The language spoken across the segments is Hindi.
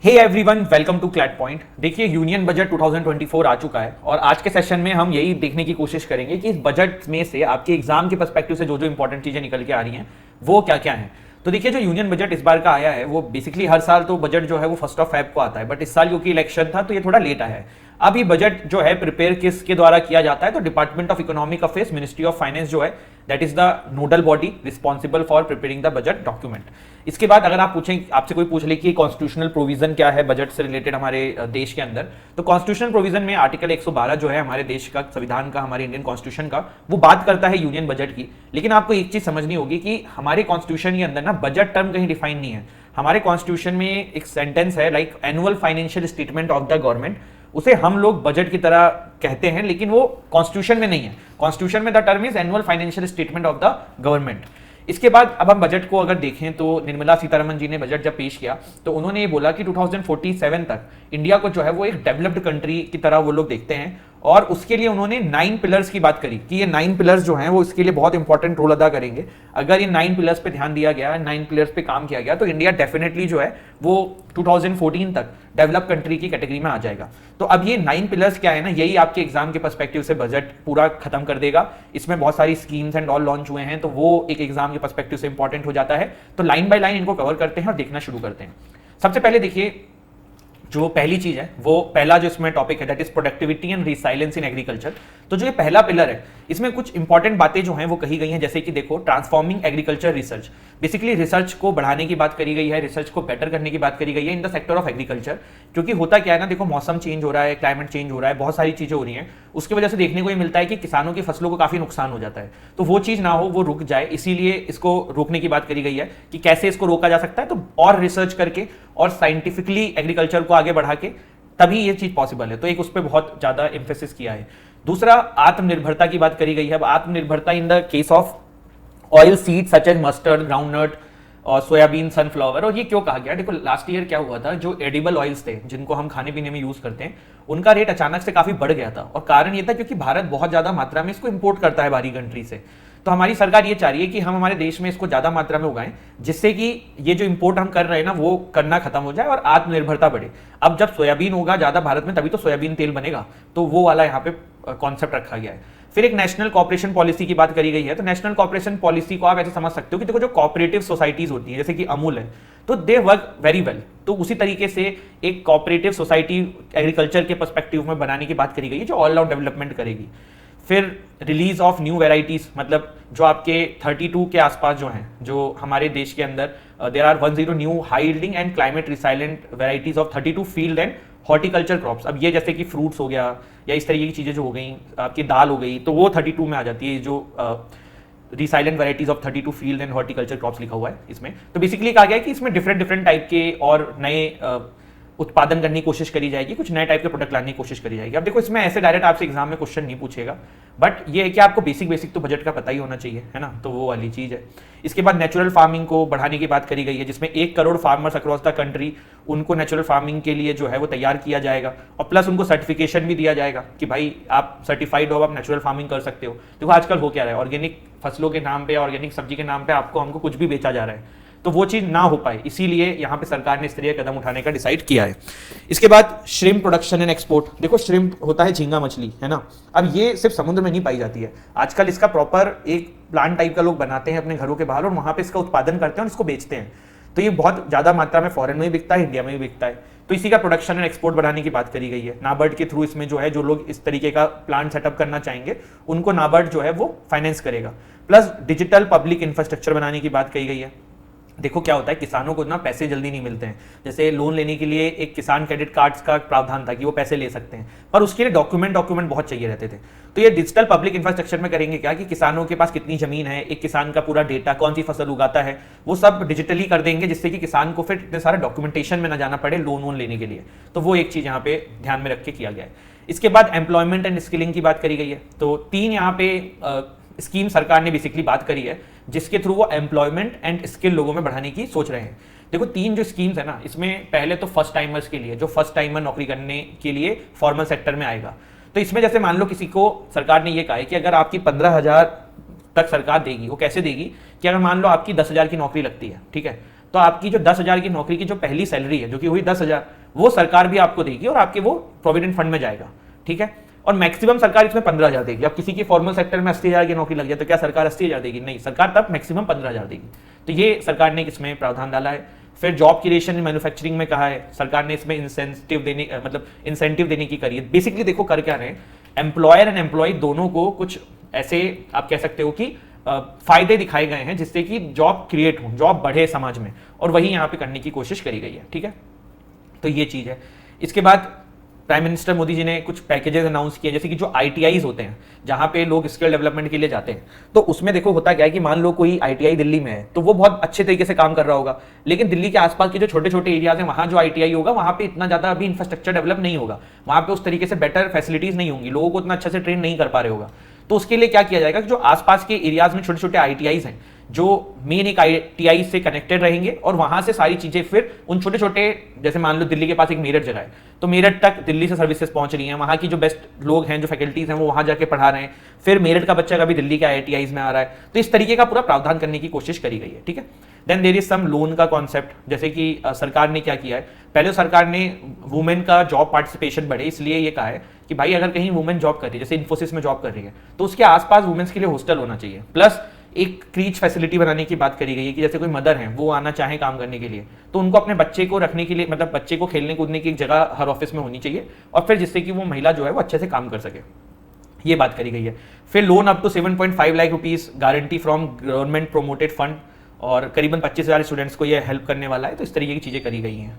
Hey everyone, welcome to CLAT point. देखिए, यूनियन बजट 2024 आ चुका है और आज के सेशन में हम यही देखने की कोशिश करेंगे कि इस बजट में से आपके एग्जाम के पर्सपेक्टिव से जो जो इंपॉर्टेंट चीजें निकल के आ रही हैं वो क्या क्या हैं। तो देखिए, जो यूनियन बजट इस बार का आया है वो बेसिकली हर साल तो बजट जो है वो 1 Feb को आता है, बट इस साल क्योंकि इलेक्शन था तो ये थोड़ा लेट आया है। अब ये बजट जो है प्रिपेयर किसके द्वारा किया जाता है, तो department of economic affairs, ministry of finance जो है that is the nodal body responsible for preparing the budget document. इसके बाद अगर आप पूछें, आपसे कोई पूछ ले कि कॉन्स्टिट्यूशनल प्रोविजन क्या है बजट से रिलेटेड हमारे देश के अंदर, तो कॉन्स्टिट्यूशनल प्रोविजन में आर्टिकल 112 जो है हमारे देश का संविधान का, हमारे इंडियन कॉन्स्टिट्यूशन का, वो बात करता है यूनियन बजट की। लेकिन आपको एक चीज समझनी होगी कि हमारे कॉन्स्टिट्यूशन के अंदर ना बजट टर्म कहीं डिफाइन नहीं है। हमारे कॉन्स्टिट्यूशन में एक सेंटेंस है like annual financial statement of the government, उसे हम लोग बजट की तरह कहते हैं लेकिन वो कॉन्स्टिट्यूशन में नहीं है। कॉन्स्टिट्यूशन में the term is annual financial statement of the government. इसके बाद अब हम बजट को अगर देखें तो निर्मला सीतारमण जी ने बजट जब पेश किया तो उन्होंने ये बोला कि 2047 तक इंडिया को जो है वो एक डेवलप्ड कंट्री की तरह वो लोग देखते हैं, और उसके लिए उन्होंने 9 पिलर्स की बात करी कि ये 9 पिलर्स जो हैं वो इसके लिए बहुत इंपॉर्टेंट रोल अदा करेंगे। अगर ये 9 पिलर्स पे ध्यान दिया गया, 9 पिलर्स पे काम किया गया, तो इंडिया डेफिनेटली जो है वो 2014 तक डेवलप कंट्री की कैटेगरी में आ जाएगा। तो अब ये 9 पिलर्स क्या है ना, यही आपके एग्जाम के पर्सपेक्टिव से बजट पूरा खत्म कर देगा। इसमें बहुत सारी स्कीम्स एंड ऑल लॉन्च हुए हैं, तो वो एक एग्जाम के पर्सपेक्टिव से इंपॉर्टेंट हो जाता है। तो लाइन बाय लाइन इनको कवर करते हैं और देखना शुरू करते हैं। सबसे पहले देखिए, जो पहली चीज है वो पहला जो इसमें टॉपिक है that is productivity and resilience in agriculture. तो जो ये पहला पिलर है इसमें कुछ इंपॉर्टेंट बातें जो हैं वो कही गई हैं, जैसे कि देखो, transforming agriculture research, basically research को बढ़ाने की बात करी गई है, रिसर्च को बेटर करने की बात करी गई है in the sector of agriculture. क्योंकि होता क्या है ना, देखो, मौसम चेंज हो रहा है, क्लाइमेट चेंज हो रहा है, बहुत सारी चीजें हो रही हैं, उसकी वजह से देखने को ये मिलता है कि किसानों की फसलों को काफी नुकसान हो जाता है। तो वो चीज ना हो, वो रुक जाए, इसीलिए इसको रोकने की बात करी गई है कि कैसे इसको रोका जा सकता है। तो और रिसर्च करके और साइंटिफिकली एग्रीकल्चर को आगे बढ़ा के तभी ये चीज पॉसिबल है। तो एक उस पर बहुत ज्यादा एम्फेसिस किया है। दूसरा, आत्मनिर्भरता की बात करी गई है। अब आत्मनिर्भरता in the case of oil seed such as mustard, groundnut और सोयाबीन, सनफ्लावर। और ये क्यों कहा गया, देखो लास्ट ईयर क्या हुआ था, जो एडिबल ऑयल्स थे जिनको हम खाने पीने में यूज करते हैं, उनका रेट अचानक से काफी बढ़ गया था। और कारण ये था क्योंकि भारत बहुत ज्यादा मात्रा में इसको इंपोर्ट करता है बाहरी कंट्री से। तो हमारी सरकार ये चाह रही है कि हम हमारे देश में इसको ज्यादा मात्रा में उगाएं, जिससे कि ये जो इंपोर्ट हम कर रहे हैं ना वो करना खत्म हो जाए और आत्मनिर्भरता बढ़े। अब जब सोयाबीन होगा ज्यादा भारत में तभी तो सोयाबीन तेल बनेगा, तो वो वाला यहाँ पे कॉन्सेप्ट रखा गया है। फिर एक नेशनल कॉपरेशन पॉलिसी की बात करी गई है। तो नेशनल कॉपरेशन पॉलिसी को आप ऐसे समझ सकते हो कि देखो, जो कॉपरेटिव सोसाइटीज होती है जैसे कि अमूल है, तो दे वर्क वेरी वेल। तो उसी तरीके से एक कॉपरेटिव सोसाइटी एग्रीकल्चर के पर्सपेक्टिव में बनाने की बात करी गई है जो ऑल राउंड डेवलपमेंट करेगी। फिर रिलीज ऑफ न्यू वेराइटीज, मतलब जो आपके 32 के आसपास जो हैं, जो हमारे देश के अंदर there are 10 new high yielding and climate resilient varieties of 32 field and horticulture crops. अब ये जैसे कि फ्रूट्स हो गया या इस तरीके की चीजें जो हो गई, आपकी दाल हो गई, तो वो 32 में आ जाती है, जो resilient varieties of 32 field and horticulture crops लिखा हुआ है इसमें। तो बेसिकली कहा गया है कि इसमें डिफरेंट टाइप के और नए उत्पादन करने की कोशिश करी जाएगी, कुछ नए टाइप के प्रोडक्ट लाने की कोशिश करी जाएगी। अब देखो, इसमें ऐसे डायरेक्ट आपसे एग्जाम में क्वेश्चन नहीं पूछेगा, बट ये है कि आपको बेसिक तो बजट का पता ही होना चाहिए, है ना, तो वो वाली चीज है। इसके बाद नेचुरल फार्मिंग को बढ़ाने की बात करी गई है, जिसमें 1 crore farmers across the country, उनको नेचुरल फार्मिंग के लिए जो है वो तैयार किया जाएगा, और प्लस उनको सर्टिफिकेशन भी दिया जाएगा कि भाई आप सर्टिफाइड हो, आप नेचुरल फार्मिंग कर सकते हो। देखो आजकल हो क्या रहा है, ऑर्गेनिक फसलों के नाम पे, ऑर्गेनिक सब्जी के नाम पे आपको हमको कुछ भी बेचा जा रहा है, तो वो चीज ना हो पाए, इसीलिए यहाँ पे सरकार ने इस तरह कदम उठाने का डिसाइड किया है। इसके बाद श्रिम्प प्रोडक्शन एंड एक्सपोर्ट। देखो, श्रिम्प होता है झींगा मछली, है ना। अब ये सिर्फ समुद्र में नहीं पाई जाती है, आजकल इसका प्रॉपर एक प्लांट टाइप का लोग बनाते हैं अपने घरों के बाहर और वहां पे इसका उत्पादन करते हैं और इसको बेचते हैं। तो ये बहुत ज्यादा मात्रा में फॉरेन में भी बिकता है, इंडिया में भी बिकता है। तो इसी का प्रोडक्शन एंड एक्सपोर्ट बढ़ाने की बात करी गई है। नाबार्ड के थ्रू इसमें जो है, जो लोग इस तरीके का प्लांट सेटअप करना चाहेंगे उनको नाबार्ड जो है वो फाइनेंस करेगा। प्लस डिजिटल पब्लिक इंफ्रास्ट्रक्चर बनाने की बात कही गई है। देखो क्या होता है, किसानों को ना पैसे जल्दी नहीं मिलते हैं। जैसे लोन लेने के लिए एक किसान क्रेडिट कार्ड्स का प्रावधान था कि वो पैसे ले सकते हैं, पर उसके लिए डॉक्यूमेंट बहुत चाहिए रहते थे। तो ये डिजिटल पब्लिक इंफ्रास्ट्रक्चर में करेंगे क्या कि किसानों के पास कितनी जमीन है, एक किसान का पूरा डेटा, कौन सी फसल उगाता है, वो सब डिजिटली कर देंगे, जिससे कि किसान को फिर इतने सारे डॉक्यूमेंटेशन में ना जाना पड़े लोन वोन लेने के लिए। तो वो एक चीज यहाँ पे ध्यान में रख के किया गया है। इसके बाद एम्प्लॉयमेंट एंड स्किलिंग की बात करी गई है। तो 3 यहाँ पे स्कीम सरकार ने बेसिकली बात करी है, जिसके थ्रू वो एम्प्लॉयमेंट एंड स्किल लोगों में बढ़ाने की सोच रहे हैं। देखो, 3 जो स्कीम्स है ना, इसमें पहले तो फर्स्ट टाइमर्स के लिए, जो फर्स्ट टाइमर नौकरी करने के लिए फॉर्मल सेक्टर में आएगा। तो इसमें जैसे मान लो किसी को सरकार ने ये कहा है कि अगर आपकी 15,000 तक सरकार देगी, वो कैसे देगी कि अगर मान लो आपकी 10,000 की नौकरी लगती है, ठीक है, तो आपकी जो 10,000 की नौकरी की जो पहली सैलरी है जो कि हुई 10,000, वो सरकार भी आपको देगी और आपके वो प्रोविडेंट फंड में जाएगा, ठीक है। और मैक्सिमम सरकार इसमें 15,000 देगी। अब किसी की फॉर्मल सेक्टर में 80,000 की नौकरी लग जाए तो क्या सरकार 80,000 देगी? नहीं, सरकार तब मैक्सिमम 15,000 देगी। तो ये सरकार ने इसमें प्रावधान डाला है। फिर जॉब क्रिएशन इन मैन्युफैक्चरिंग में कहा है सरकार ने, इसमें इंसेंटिव देने की करी है। बेसिकली देखो कर क्या रहे हैं, एम्प्लॉयर एंड एम्प्लॉय दोनों को कुछ ऐसे आप कह सकते हो कि फायदे दिखाए गए हैं जिससे कि जॉब क्रिएट हो, जॉब बढ़े समाज में, और वही यहाँ पे करने की कोशिश करी गई है, ठीक है। तो ये चीज है। इसके बाद प्राइम मिनिस्टर मोदी जी ने कुछ पैकेजेस अनाउंस किए, जैसे कि जो आईटीआईज होते हैं जहां पे लोग स्किल डेवलपमेंट के लिए जाते हैं। तो उसमें देखो होता क्या है कि मान लो कोई आईटीआई दिल्ली में है तो वो बहुत अच्छे तरीके से काम कर रहा होगा, लेकिन दिल्ली के आसपास के जो छोटे छोटे एरियाज हैं वहां जो आईटीआई होगा वहां पे इतना ज्यादा अभी इंफ्रास्ट्रक्चर डेवलप नहीं होगा, वहां पे उस तरीके से बेटर फैसिलिटीज नहीं होंगी, लोगों को इतना अच्छे से ट्रेन नहीं कर पा रहे होगा। तो उसके लिए क्या किया जाएगा कि जो आसपास के एरियाज में छोटे छोटे आईटीआईज हैं जो मेन एक आईटीआई से कनेक्टेड रहेंगे और वहां से सारी चीजें फिर उन छोटे छोटे, जैसे मान लो दिल्ली के पास एक मेरठ जगह है तो मेरठ तक दिल्ली से सर्विसेज पहुंच रही हैं, वहां की जो बेस्ट लोग हैं, जो फैकल्टीज हैं वो वहां जाके पढ़ा रहे हैं, फिर मेरठ का बच्चा कभी दिल्ली के आईटीआईज में आ रहा है। तो इस तरीके का पूरा प्रावधान करने की कोशिश करी गई है, ठीक है। Then there is some loan का कॉन्सेप्ट, जैसे कि सरकार ने क्या किया है, पहले सरकार ने वुमेन का जॉब पार्टिसिपेशन बढ़े इसलिए ये कहा है कि भाई अगर कहीं वुमेन जॉब कर रही है, जैसे इन्फोसिस में जॉब कर रही है, तो उसके आसपास वुमेन्स के लिए हॉस्टल होना चाहिए, प्लस एक क्रीच फैसिलिटी बनाने की बात करी गई है कि जैसे कोई मदर है वो आना चाहे काम करने के लिए तो उनको अपने बच्चे को रखने के लिए, मतलब बच्चे को खेलने कूदने की एक जगह हर ऑफिस में होनी चाहिए, और फिर जिससे कि वो महिला जो है वो अच्छे से काम कर सके, ये बात करी गई है। फिर loan up to 7.5 lakh rupees guarantee from government promoted fund, और करीबन 25,000 स्टूडेंट्स को ये हेल्प करने वाला है। तो इस तरीके की चीजें करी गई हैं।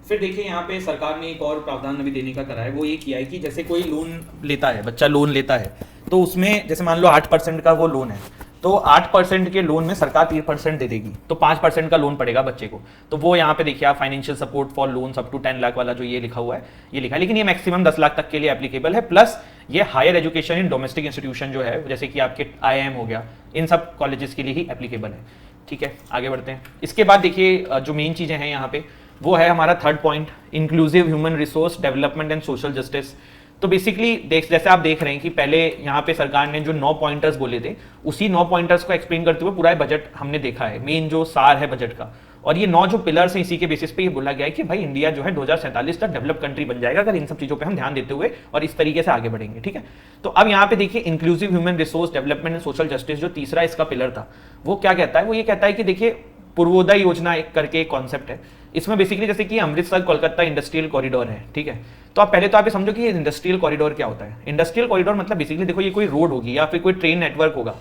फिर देखिए यहाँ पे सरकार ने एक और प्रावधान अभी देने का करा है, वो ये किया है कि जैसे कोई लोन लेता है, बच्चा लोन लेता है तो उसमें जैसे मान लो 8% का वो लोन है, तो 8% के लोन में सरकार 3% दे देगी, तो 5% का लोन पड़ेगा बच्चे को। तो वो यहाँ पे देखिए आप financial support for loans up to 10 lakh वाला जो ये लिखा हुआ है, ये लिखा है, लेकिन ये मैक्सिमम 10 लाख तक के लिए एप्लीकेबल है। प्लस ये higher education in domestic institution जो है, जैसे कि आपके IIM हो गया, इन सब कॉलेजेस के लिए ही एप्लीकेबल है, ठीक है। आगे बढ़ते हैं। इसके बाद देखिए जो मेन चीजें हैं यहाँ पे वो है हमारा third point, inclusive human resource development and social justice. तो बेसिकली जैसे आप देख रहे हैं कि पहले यहाँ पे सरकार ने जो 9 पॉइंटर्स बोले थे, उसी 9 पॉइंटर्स को एक्सप्लेन करते हुए पूरा बजट हमने देखा है, मेन जो सार है बजट का। और ये 9 जो पिलर्स हैं इसी के बेसिस पे ये बोला गया है कि भाई इंडिया जो है 2047 तक डेवलप कंट्री बन जाएगा अगर इन सब चीजों पे हम ध्यान देते हुए और इस तरीके से आगे बढ़ेंगे, ठीक है। तो अब यहाँ पे देखिए inclusive human resource development and social justice, जो तीसरा इसका पिलर था, वो क्या कहता है, वो ये कहता है कि देखिए पूर्वोदय योजना एक करके एक कॉन्सेप्ट है, इसमें बेसिकली जैसे कि अमृतसर कोलकाता इंडस्ट्रियल कॉरिडोर है, ठीक है। तो आप पहले तो आप ये समझो कि ये इंडस्ट्रियल कॉरिडोर क्या होता है। इंडस्ट्रियल कॉरिडोर मतलब बेसिकली देखो ये कोई रोड होगी या फिर कोई ट्रेन नेटवर्क होगा,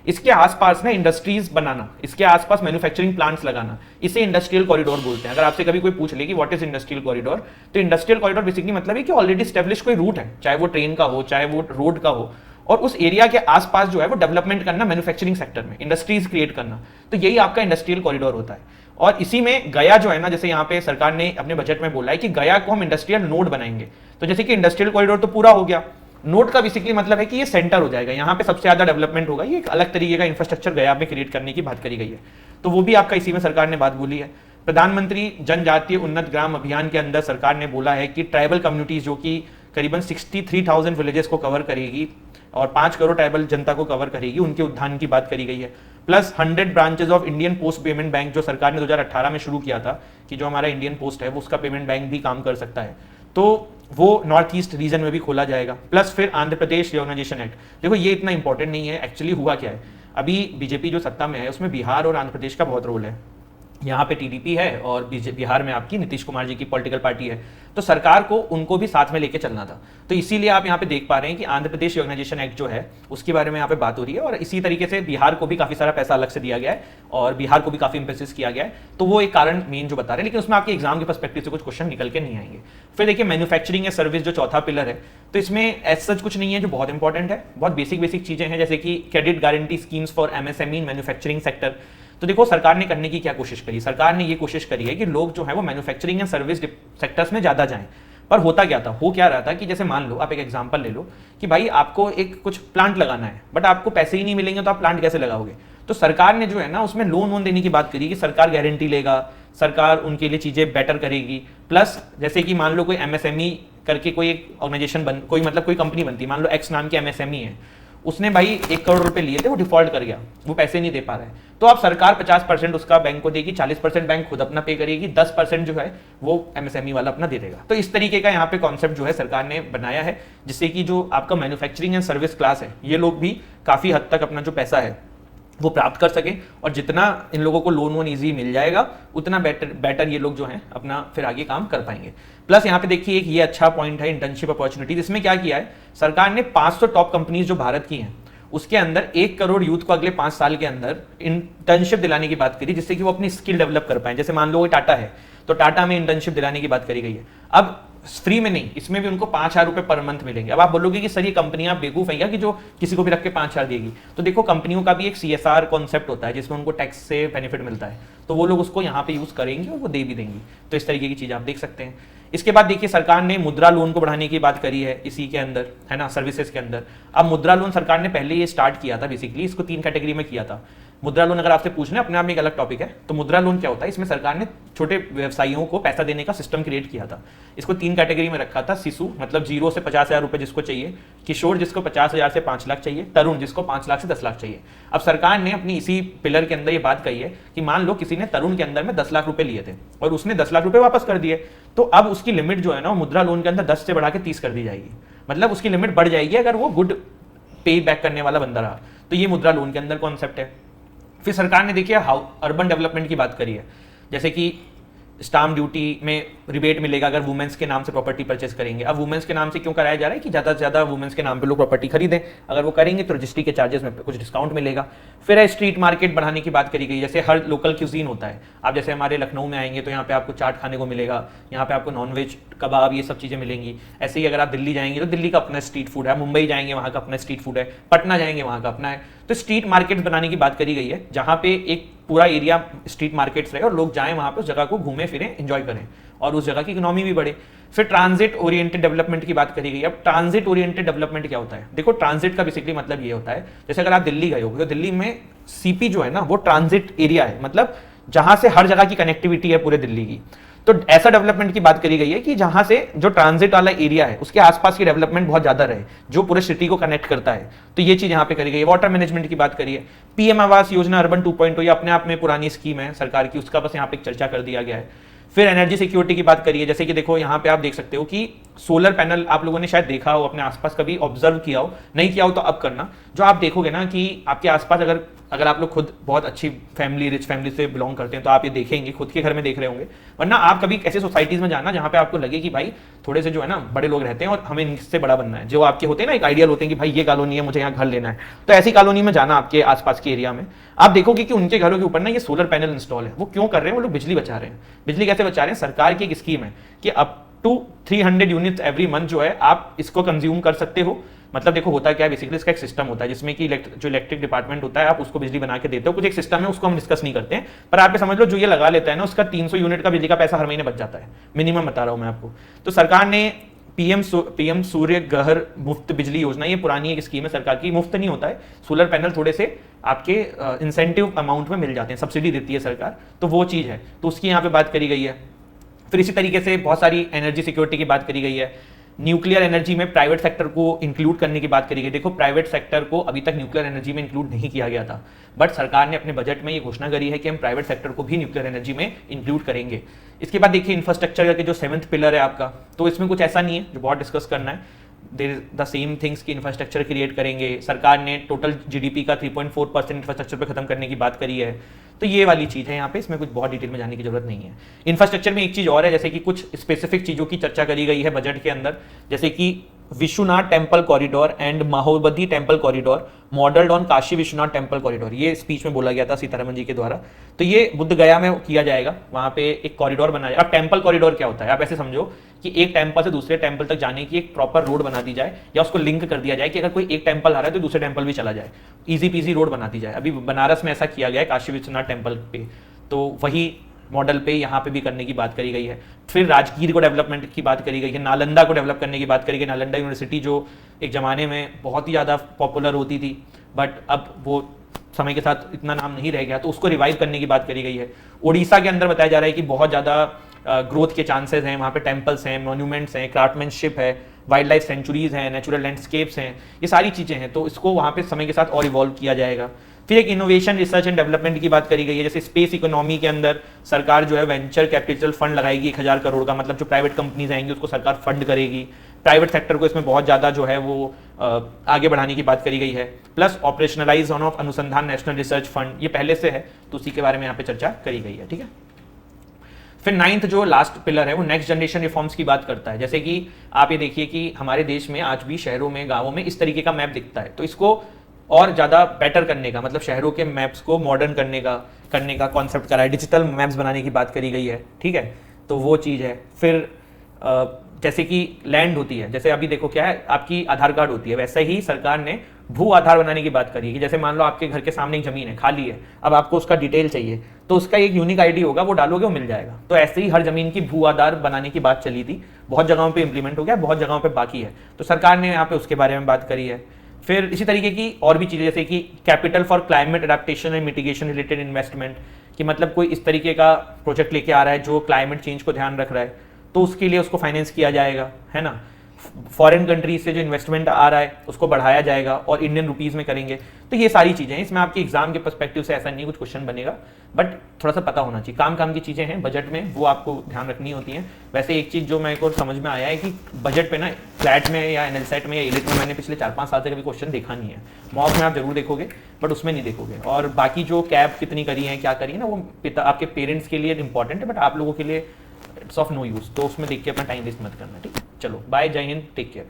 इसके आसपास ना इंडस्ट्रीज बनाना, इसके आसपास मैन्युफैक्चरिंग प्लांट्स लगाना, इसे इंडस्ट्रियल कॉरिडोर बोलते हैं। अगर आपसे कभी कोई पूछ ले कि व्हाट इज इंडस्ट्रियल कॉरिडोर, तो इंडस्ट्रियल कॉरिडोर बेसिकली मतलब है कि ऑलरेडी स्टैब्लिश कोई रूट है, चाहे वो ट्रेन का हो चाहे वो रोड का हो, और उस एरिया के आसपास जो है वो डेवलपमेंट करना, मैन्युफैक्चरिंग सेक्टर में इंडस्ट्रीज क्रिएट करना, तो यही आपका इंडस्ट्रियल कॉरिडोर होता है। और इसी में गया जो है ना, जैसे यहाँ पे सरकार ने अपने बजट में बोला है कि गया को हम इंडस्ट्रियल नोड बनाएंगे। तो जैसे कि इंडस्ट्रियल कॉरिडोर तो पूरा हो गया, नोड का बेसिकली मतलब है कि ये सेंटर हो जाएगा, यहाँ पे सबसे ज्यादा डेवलपमेंट होगा, ये एक अलग तरीके का इंफ्रास्ट्रक्चर गया में क्रिएट करने की बात करी गई है। तो वो भी आपका इसी में सरकार ने बात बोली है। प्रधानमंत्री जनजातीय उन्नत ग्राम अभियान के अंदर सरकार ने बोला है कि ट्राइबल कम्युनिटीज जो कि करीबन 63,000 विलेजेस को कवर करेगी और 5 करोड़ ट्राइबल जनता को कवर करेगी, उनके उत्थान की बात करी गई है। Plus 100 branches of Indian post payment bank, जो सरकार ने 2018 में शुरू किया था कि जो हमारा इंडियन पोस्ट है वो उसका पेमेंट बैंक भी काम कर सकता है, तो वो नॉर्थ ईस्ट रीजन में भी खोला जाएगा। प्लस फिर आंध्र प्रदेश रिकॉग्नाइजेशन एक्ट, देखो ये इतना इंपॉर्टेंट नहीं है, एक्चुअली हुआ क्या है, अभी बीजेपी जो सत्ता में है उसमें बिहार और आंध्र प्रदेश का बहुत रोल है। यहाँ पे टीडीपी है और बिहार में आपकी नीतीश कुमार जी की पॉलिटिकल पार्टी है, तो सरकार को उनको भी साथ में लेके चलना था। तो इसीलिए आप यहाँ पे देख पा रहे हैं कि आंध्र प्रदेश रिकॉग्नाइजेशन एक्ट जो है उसके बारे में यहाँ पे बात हो रही है, और इसी तरीके से बिहार को भी काफी सारा पैसा अलग से दिया गया है और बिहार को भी काफी इंपेसिस किया गया है। तो वो एक कारण मेन जो बता रहे हैं, लेकिन उसमें आपके एग्जाम के पर्सपेक्टिव से कुछ क्वेश्चन निकल के नहीं आएंगे। फिर देखिए मैन्युफैक्चरिंग या सर्विस जो चौथा पिलर है, तो इसमें एज सच कुछ नहीं है जो बहुत इंपॉर्टेंट है, बहुत बेसिक चीजें हैं, जैसे कि credit guarantee schemes for MSME in manufacturing sector. तो देखो सरकार ने करने की क्या कोशिश करी, सरकार ने ये कोशिश करी है कि लोग जो है वो मैन्युफैक्चरिंग एंड सर्विस सेक्टर्स में ज्यादा जाएं। पर होता क्या था, हो क्या रहा था कि जैसे मान लो आप एक एग्जांपल ले लो कि भाई आपको एक कुछ प्लांट लगाना है, बट आपको पैसे ही नहीं मिलेंगे तो आप प्लांट कैसे लगाओगे। तो सरकार ने जो है ना उसमें लोन देने की बात करी कि सरकार गारंटी लेगा, सरकार उनके लिए चीजें बेटर करेगी। प्लस जैसे कि मान लो कोई MSME करके कोई एक ऑर्गेनाइजेशन कोई कंपनी बनती है, मान लो एक्स नाम की MSME है, उसने भाई 1 करोड़ रुपए लिए थे, वो डिफॉल्ट कर गया, वो पैसे नहीं दे पा रहा है, तो अब सरकार 50% उसका बैंक को देगी, 40% बैंक खुद अपना पे करेगी, 10% जो है वो एमएसएमई वाला अपना दे देगा। तो इस तरीके का यहाँ पे कॉन्सेप्ट जो है सरकार ने बनाया है, जिससे कि जो आपका मैन्युफैक्चरिंग एंड सर्विस क्लास है, ये लोग भी काफी हद तक अपना जो पैसा है वो प्राप्त कर सके, और जितना इन लोगों को लोन वोन ईजी मिल जाएगा उतना बेटर ये लोग जो हैं अपना फिर आगे काम कर पाएंगे। प्लस यहाँ पे देखिए एक ये अच्छा पॉइंट है इंटर्नशिप अपॉर्चुनिटी, जिसमें क्या किया है सरकार ने 500 टॉप कंपनीज जो भारत की हैं उसके अंदर 1 करोड़ यूथ को अगले 5 साल के अंदर इंटर्नशिप दिलाने की बात करी, जिससे कि वो अपनी स्किल डेवलप कर पाए। जैसे मान लो टाटा है, तो टाटा में इंटर्नशिप दिलाने की बात करी गई है। अब फ्री में नहीं, इसमें भी उनको 5,000 रुपए पर मंथ मिलेंगे। अब आप बोलोगे कि सर ये कंपनियां बेवकूफ है क्या कि जो किसी को भी रख के 5,000 देगी, तो देखो कंपनियों का भी एक CSR कॉन्सेप्ट होता है जिसमें उनको टैक्स से बेनिफिट मिलता है, तो वो लोग उसको यहाँ पे यूज करेंगे और वो दे भी देंगी। तो इस तरीके की चीज आप देख सकते हैं। इसके बाद देखिए सरकार ने मुद्रा लोन को बढ़ाने की बात करी है इसी के अंदर, है ना, सर्विसेज के अंदर। अब मुद्रा लोन सरकार ने पहले ये स्टार्ट किया था, बेसिकली इसको 3 कैटेगरी में किया था। मुद्रा लोन अगर आपसे पूछना अपने आप में एक अलग टॉपिक है, तो मुद्रा लोन क्या होता है, इसमें सरकार ने छोटे व्यवसायियों को पैसा देने का सिस्टम क्रिएट किया था। इसको 3 कैटेगरी में रखा था, शिशु मतलब 0 से 50,000 रुपए जिसको चाहिए, किशोर जिसको 50,000 से 5 लाख चाहिए, तरुण जिसको 5 लाख से 10 लाख चाहिए। अब सरकार ने अपनी इसी पिलर के अंदर ये बात कही है कि मान लो किसी ने तरुण के अंदर में 10 लाख रुपए लिए थे और उसने 10 लाख रुपए वापस कर दिए, तो अब उसकी लिमिट जो है ना मुद्रा लोन के अंदर 10 से बढ़ा के 30 कर दी जाएगी। मतलब उसकी लिमिट बढ़ जाएगी अगर वो गुड पे बैक करने वाला बंदा रहा। तो ये मुद्रा लोन के अंदर कॉन्सेप्ट है। फिर सरकार ने देखिए अर्बन डेवलपमेंट की बात करी है, जैसे कि स्टाम्प ड्यूटी में रिबेट मिलेगा अगर वुमेन्स के नाम से प्रॉपर्टी परचेस करेंगे। अब वुमेन्स के नाम से क्यों कराया जा रहा है कि ज़्यादा से ज़्यादा वुमेन्स के नाम पे लोग प्रॉपर्टी खरीदें, अगर वो करेंगे तो रजिस्ट्री के चार्जेस में कुछ डिस्काउंट मिलेगा। फिर है स्ट्रीट मार्केट बढ़ाने की बात करी गई, जैसे हर लोकल क्यूजीन होता है। आप जैसे हमारे लखनऊ में आएंगे तो यहाँ पे आपको चाट खाने को मिलेगा, यहाँ पे आपको नॉनवेज कबाब ये सब चीज़ें मिलेंगी। ऐसे ही अगर आप दिल्ली जाएंगे तो दिल्ली का अपना स्ट्रीट फूड है, मुंबई जाएंगे वहाँ का अपना स्ट्रीट फूड है, पटना जाएंगे वहाँ का अपना है। तो स्ट्रीट मार्केट्स बनाने की बात करी गई है, जहाँ पे एक पूरा एरिया स्ट्रीट मार्केट्स रहे और लोग जाएं वहाँ पे, उस जगह को घूमें फिरें, एंजॉय करें और उस जगह की इकोनॉमी भी बढ़े। फिर ट्रांजिट ओरिएंटेड डेवलपमेंट की बात करी गई। अब ट्रांजिट ओरिएंटेड डेवलपमेंट क्या होता है, देखो ट्रांजिट का बेसिकली मतलब ये होता है, जैसे अगर आप दिल्ली गए हो तो दिल्ली में सीपी जो है ना वो ट्रांजिट एरिया है, मतलब जहां से हर जगह की कनेक्टिविटी है पूरे दिल्ली की। तो ऐसा डेवलपमेंट की बात करी गई है कि जहां से जो ट्रांजिट वाला एरिया है उसके आसपास की डेवलपमेंट बहुत ज्यादा रहे, जो पूरे सिटी को कनेक्ट करता है। तो ये चीज यहां पे करी गई है। वाटर मैनेजमेंट की बात करी है। पीएम आवास योजना अर्बन 2.0 ये अपने आप में पुरानी स्कीम है सरकार की, उसका बस यहाँ पे चर्चा कर दिया गया है। फिर एनर्जी सिक्योरिटी की बात करिए, जैसे कि देखो यहाँ पे आप देख सकते हो कि सोलर पैनल आप लोगों ने शायद देखा हो, अपने आसपास कभी ऑब्जर्व किया हो, नहीं किया हो तो अब करना। जो आप देखोगे ना कि आपके आसपास अगर आप लोग खुद बहुत अच्छी फैमिली, रिच फैमिली से बिलोंग करते हैं तो आप ये देखेंगे, खुद के घर में देख रहे होंगे, वरना आप कभी ऐसे सोसाइटीज में जाना जहाँ पे आपको लगे कि भाई थोड़े से जो है ना बड़े लोग रहते हैं और हमें इनसे बड़ा बनना है, जो आपके होते हैं ना एक आइडियल होते हैं कि भाई ये कॉलोनी है, मुझे यहाँ घर लेना है, तो ऐसी कॉलोनी में जाना आपके आसपास के एरिया में, आप देखोगे कि उनके घरों के ऊपर ना ये सोलर पैनल इंस्टॉल है। वो क्यों कर रहे हैं, वो लोग बिजली बचा रहे हैं। बिजली कैसे बचा रहे हैं, सरकार की एक स्कीम है कि up to 300 unit every month जो है आप इसको कंज्यूम कर सकते हो। मतलब देखो होता क्या है, बेसिकली इसका एक सिस्टम होता है जिसमें कि जो इलेक्ट्रिक डिपार्टमेंट होता है आप उसको बिजली बना के देते हो, कुछ एक सिस्टम है, उसको हम डिस्कस नहीं करते हैं, पर आप ये समझ लो जो ये लगा लेता है ना उसका 300 यूनिट का बिजली का पैसा हर महीने बच जाता है, मिनिमम बता रहा हूं मैं आपको। तो सरकार ने पीएम सूर्य घर मुफ्त बिजली योजना, ये पुरानी एक स्कीम है सरकार की, मुफ्त नहीं होता है, सोलर पैनल थोड़े से आपके इंसेंटिव अमाउंट में मिल जाते हैं, सब्सिडी देती है सरकार, तो वो चीज है, तो उसकी यहाँ पे बात करी गई है। फिर इसी तरीके से बहुत सारी एनर्जी सिक्योरिटी की बात करी गई है। न्यूक्लियर एनर्जी में प्राइवेट सेक्टर को इंक्लूड करने की बात करी गई। देखो प्राइवेट सेक्टर को अभी तक न्यूक्लियर एनर्जी में इंक्लूड नहीं किया गया था, बट सरकार ने अपने बजट में ये घोषणा करी है कि हम प्राइवेट सेक्टर को भी न्यूक्लियर एनर्जी में इंक्लूड करेंगे। इसके बाद देखिए इंफ्रास्ट्रक्चर के जो 7th पिलर है आपका, तो इसमें कुछ ऐसा नहीं है जो बहुत डिस्कस करना है, there is the same things की इंफ्रास्ट्रक्चर क्रिएट करेंगे। सरकार ने टोटल जीडीपी का 3.4% इंफ्रास्ट्रक्चर पे खत्म करने की बात करी है। तो ये वाली चीज है यहाँ पे, इसमें कुछ बहुत डिटेल में जाने की जरूरत नहीं है। इंफ्रास्ट्रक्चर में एक चीज और है, जैसे कि कुछ स्पेसिफिक चीजों की चर्चा करी गई है बजट के अंदर, जैसे कि Vishwanath temple corridor and Mahabodhi temple corridor modelled on Kashi Vishwanath temple corridor, ये स्पीच में बोला गया था सीतारमन जी के द्वारा। तो ये बुद्ध गया में किया जाएगा, वहां पे एक कॉरिडोर बनाया जाएगा। अब टेम्पल कॉरिडोर क्या होता है, आप ऐसे समझो कि एक टेम्पल से दूसरे टेम्पल तक जाने की एक प्रॉपर रोड बना दी जाए, या उसको लिंक कर दिया जाए कि अगर कोई एक टेम्पल आ रहा है तो दूसरे टेम्पल भी चला जाए, इजी पीजी रोड बना दी जाए। अभी बनारस में ऐसा किया गया है काशी विश्वनाथ टेम्पल पे, तो वही मॉडल पे यहाँ पे भी करने की बात करी गई है। फिर राजगीर को डेवलपमेंट की बात करी गई है, नालंदा को डेवलप करने की बात करी गई। नालंदा यूनिवर्सिटी जो एक ज़माने में बहुत ही ज़्यादा पॉपुलर होती थी, बट अब वो समय के साथ इतना नाम नहीं रह गया, तो उसको रिवाइव करने की बात करी गई है। उड़ीसा के अंदर बताया जा रहा है कि बहुत ज़्यादा ग्रोथ के चांसेस हैं, वहाँ पे टेम्पल्स हैं, मॉन्यूमेंट्स हैं, क्राफ्टमैनशिप है, वाइल्ड लाइफ सेंचुरीज हैं, नेचुरल लैंडस्केप्स हैं, ये सारी चीज़ें हैं। तो इसको वहाँ पे समय के साथ और इवॉल्व किया जाएगा। फिर एक इनोवेशन, रिसर्च एंड डेवलपमेंट की बात करी गई है। जैसे स्पेस इकोनॉमी के अंदर सरकार जो है वेंचर कैपिटल फंड लगाएगी 1000 करोड़ का, मतलब जो प्राइवेट कंपनीज आएंगी उसको सरकार फंड करेगी। प्राइवेट सेक्टर को इसमें बहुत ज़्यादा जो है वो आगे बढ़ाने की बात करी गई है। प्लस ऑपरेशनलाइज ऑन ऑफ अनुसंधान नेशनल रिसर्च फंड, ये पहले से है तो उसी के बारे में यहाँ पे चर्चा करी गई है। ठीक है। फिर 9th जो लास्ट पिलर है वो नेक्स्ट जनरेशन रिफॉर्म्स की बात करता है। जैसे कि आप ये देखिए कि हमारे देश में आज भी शहरों में, गाँवों में इस तरीके का मैप दिखता है, तो इसको और ज़्यादा बेटर करने का, मतलब शहरों के मैप्स को मॉडर्न करने का कॉन्सेप्ट करा है। डिजिटल मैप्स बनाने की बात करी गई है। ठीक है, तो वो चीज़ है। फिर जैसे कि लैंड होती है, जैसे अभी देखो क्या है, आपकी आधार कार्ड होती है, वैसे ही सरकार ने भू आधार बनाने की बात करी है कि जैसे मान लो आपके घर के सामने एक जमीन है, खाली है, अब आपको उसका डिटेल चाहिए तो उसका एक यूनिक आईडी होगा, वो डालोगे वो मिल जाएगा। तो ऐसे ही हर जमीन की भू आधार बनाने की बात चली थी, बहुत जगहों पे इंप्लीमेंट हो गया, बहुत जगहों पे बाकी है, तो सरकार ने यहाँ पे उसके बारे में बात करी है। फिर इसी तरीके की और भी चीज़ें, जैसे कि capital for climate adaptation and mitigation related investment, कि मतलब कोई इस तरीके का प्रोजेक्ट लेके आ रहा है जो क्लाइमेट चेंज को ध्यान रख रहा है, तो उसके लिए उसको फाइनेंस किया जाएगा, है ना। फॉरेन कंट्रीज से जो इन्वेस्टमेंट आ रहा है उसको बढ़ाया जाएगा और इंडियन रुपीज में करेंगे। तो ये सारी चीजें हैं। इसमें आपके एग्जाम के पर्सपेक्टिव से ऐसा नहीं कुछ क्वेश्चन बनेगा, बट थोड़ा सा पता होना चाहिए। काम की चीजें हैं बजट में, वो आपको ध्यान रखनी होती हैं। वैसे एक चीज जो मेरे को समझ में आया है कि बजट पे ना फ्लैट में या एनएलसेट में या इलिट में मैंने पिछले 4-5 साल से कभी क्वेश्चन देखा नहीं है। मॉक में आप जरूर देखोगे बट उसमें नहीं देखोगे। और बाकी जो कैब कितनी करी है, क्या करी है ना, वो आपके पेरेंट्स के लिए इंपॉर्टेंट है, बट आप लोगों के लिए इट्स ऑफ नो यूज। तो उसमें देख के अपना टाइम वेस्ट मत करना। ठीक है, चलो बाय, जय हिंद, टेक केयर।